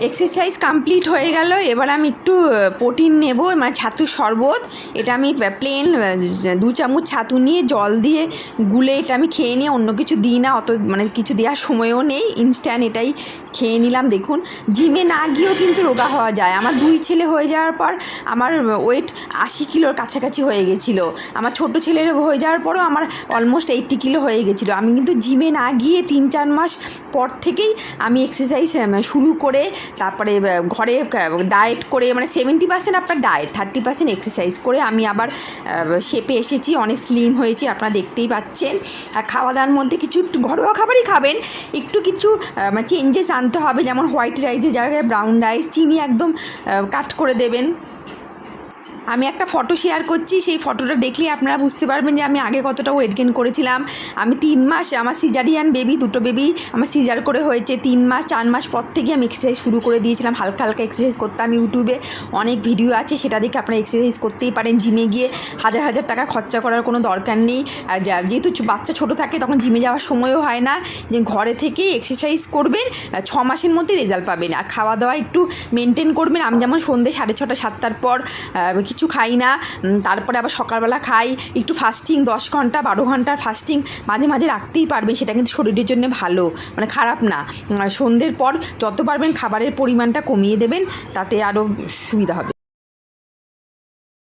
Exercise complete হয়ে গেল। এবার আমি একটু প্রোটিন নেব, মানে ছাতুর শরবত। এটা আমি প্লেন 2 চামচ ছাতু নিয়ে জল দিয়ে গুলে এটা আমি খেয়ে নিয়ে, অন্য কিছু দিই না, অত মানে কিছু দেওয়ার সময়ও নেই, ইনস্ট্যান্ট এটাই খেয়ে নিলাম। দেখুন, জিমে না গিয়েও কিন্তু রোগা হওয়া যায়। আমার 2 ছেলে হয়ে যাওয়ার পর আমার ওয়েট 80 কিলোর কাছাকাছি হয়ে গেছিলো। আমার ছোটো ছেলের হয়ে যাওয়ার পরও আমার অলমোস্ট 80 কিলো হয়ে গেছিলো। আমি কিন্তু জিমে না গিয়ে 3-4 মাস পর থেকেই আমি এক্সারসাইজ শুরু করে, তারপরে ঘরে ডায়েট করে, মানে 70% আপনার ডায়েট, 30% এক্সারসাইজ করে আমি আবার শেপে এসেছি, অনেক স্লিম হয়েছি, আপনারা দেখতেই পাচ্ছেন। আর খাওয়া দাওয়ার মধ্যে কিছু একটু ঘরোয়া খাবারই খাবেন, একটু কিছু চেঞ্জেস আনতে হবে, যেমন হোয়াইট রাইসের জায়গায় ব্রাউন রাইস, চিনি একদম কাট করে দেবেন। আমি একটা ফটো শেয়ার করছি, সেই ফটোটা দেখলে আপনারা বুঝতে পারবেন যে আমি আগে কতটা ওয়েট গেইন করেছিলাম। আমি 3 মাস, আমার সিজারিয়ান বেবি, 2টো বেবি আমার সিজার করে হয়েছে। 3 মাস 4 মাস পর থেকে আমি এক্সারসাইজ শুরু করে দিয়েছিলাম, হালকা হালকা এক্সারসাইজ করতাম। ইউটিউবে অনেক ভিডিও আছে, সেটা দেখে আপনারা এক্সারসাইজ করতেই পারেন। জিমে গিয়ে হাজার হাজার টাকা খরচা করার কোনো দরকার নেই। আর যেহেতু বাচ্চা ছোটো থাকে, তখন জিমে যাওয়ার সময়ও হয় না, যে ঘরে থেকেই এক্সারসাইজ করবেন, 6 মাসের মধ্যে রেজাল্ট পাবেন। আর খাওয়া দাওয়া একটু মেনটেন করবেন। আমি যেমন সন্ধ্যে 6:30 7টার পর কিছু খাই না, তারপরে আবার সকালবেলা খাই। একটু ফাস্টিং 10 ঘন্টা 12 ঘন্টার ফাস্টিং মাঝে মাঝে রাখতেই পারবেন, সেটা কিন্তু শরীরের জন্য ভালো, মানে খারাপ না। সন্ধ্যের পর যত পারবেন খাবারের পরিমাণটা কমিয়ে দেবেন, তাতে আরও সুবিধা হবে।